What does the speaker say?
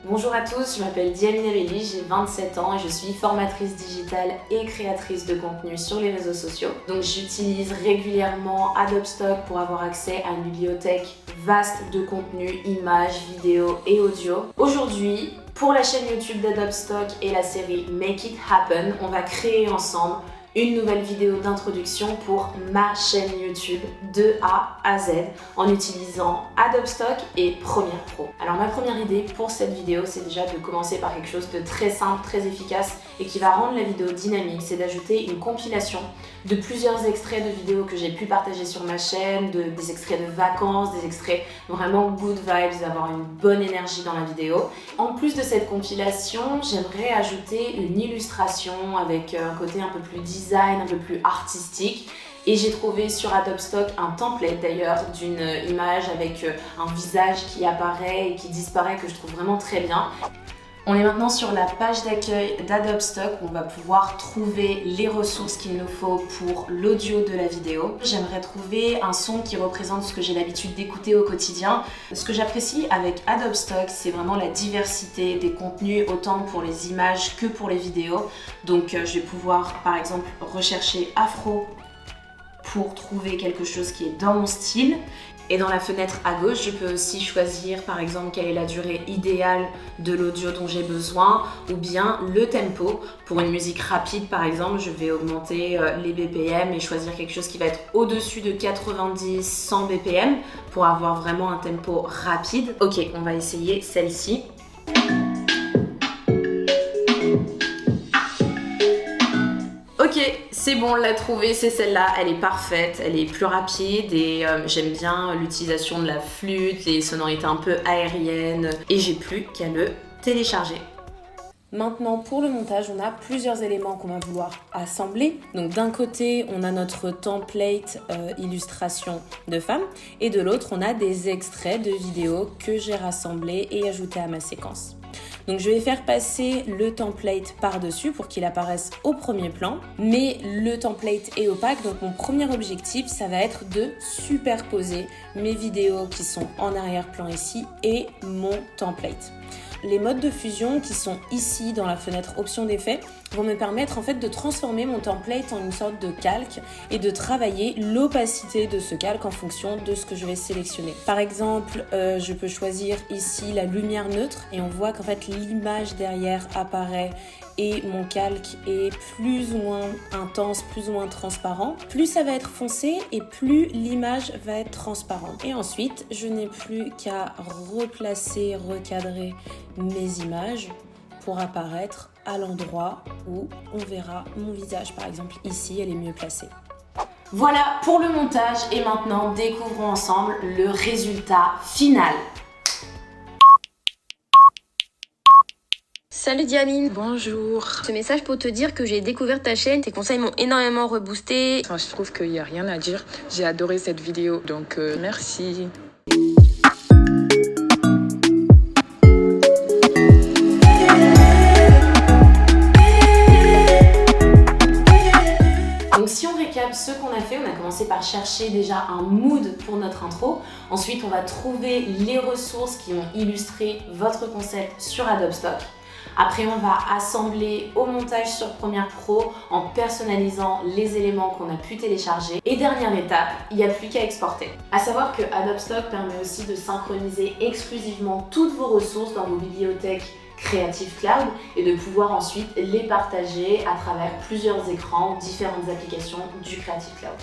Bonjour à tous, je m'appelle Diane Nerelli, j'ai 27 ans et je suis formatrice digitale et créatrice de contenu sur les réseaux sociaux. Donc j'utilise régulièrement Adobe Stock pour avoir accès à une bibliothèque vaste de contenu, images, vidéos et audio. Aujourd'hui, pour la chaîne YouTube d'Adobe Stock et la série Make It Happen, on va créer ensemble une nouvelle vidéo d'introduction pour ma chaîne YouTube de A à Z en utilisant Adobe Stock et Premiere Pro. Alors ma première idée pour cette vidéo, c'est déjà de commencer par quelque chose de très simple, très efficace et qui va rendre la vidéo dynamique, c'est d'ajouter une compilation de plusieurs extraits de vidéos que j'ai pu partager sur ma chaîne, des extraits de vacances, des extraits vraiment good vibes, d'avoir une bonne énergie dans la vidéo. En plus de cette compilation, j'aimerais ajouter une illustration avec un côté un peu plus design, un peu plus artistique. Et j'ai trouvé sur Adobe Stock un template d'ailleurs d'une image avec un visage qui apparaît et qui disparaît que je trouve vraiment très bien. On est maintenant sur la page d'accueil d'Adobe Stock où on va pouvoir trouver les ressources qu'il nous faut pour l'audio de la vidéo. J'aimerais trouver un son qui représente ce que j'ai l'habitude d'écouter au quotidien. Ce que j'apprécie avec Adobe Stock, c'est vraiment la diversité des contenus, autant pour les images que pour les vidéos. Donc je vais pouvoir par exemple rechercher afro pour trouver quelque chose qui est dans mon style. Et dans la fenêtre à gauche, je peux aussi choisir par exemple quelle est la durée idéale de l'audio dont j'ai besoin ou bien le tempo. Pour une musique rapide par exemple, je vais augmenter les BPM et choisir quelque chose qui va être au-dessus de 90-100 BPM pour avoir vraiment un tempo rapide. Ok, on va essayer celle-ci. Ok, c'est bon, on l'a trouvée, c'est celle-là, elle est parfaite, elle est plus rapide et j'aime bien l'utilisation de la flûte, les sonorités un peu aériennes et j'ai plus qu'à le télécharger. Maintenant pour le montage, on a plusieurs éléments qu'on va vouloir assembler. Donc d'un côté, on a notre template illustration de femme et de l'autre, on a des extraits de vidéos que j'ai rassemblés et ajoutés à ma séquence. Donc je vais faire passer le template par-dessus pour qu'il apparaisse au premier plan, mais le template est opaque, donc mon premier objectif, ça va être de superposer mes vidéos qui sont en arrière-plan ici et mon template. Les modes de fusion qui sont ici dans la fenêtre options d'effets vont me permettre en fait de transformer mon template en une sorte de calque et de travailler l'opacité de ce calque en fonction de ce que je vais sélectionner. Par exemple, je peux choisir ici la lumière neutre et on voit qu'en fait l'image derrière apparaît et mon calque est plus ou moins intense, plus ou moins transparent. Plus ça va être foncé et plus l'image va être transparente. Et ensuite, je n'ai plus qu'à replacer, recadrer mes images pour apparaître à l'endroit où on verra mon visage. Par exemple, ici, elle est mieux placée. Voilà pour le montage et maintenant, découvrons ensemble le résultat final. Salut Dialine. Bonjour. Ce message pour te dire que j'ai découvert ta chaîne. Tes conseils m'ont énormément reboosté. Enfin, je trouve qu'il n'y a rien à dire. J'ai adoré cette vidéo, donc merci. Donc si on récap ce qu'on a fait, on a commencé par chercher déjà un mood pour notre intro. Ensuite, on va trouver les ressources qui ont illustré votre concept sur Adobe Stock. Après, on va assembler au montage sur Premiere Pro en personnalisant les éléments qu'on a pu télécharger. Et dernière étape, il n'y a plus qu'à exporter. À savoir que Adobe Stock permet aussi de synchroniser exclusivement toutes vos ressources dans vos bibliothèques Creative Cloud et de pouvoir ensuite les partager à travers plusieurs écrans, différentes applications du Creative Cloud.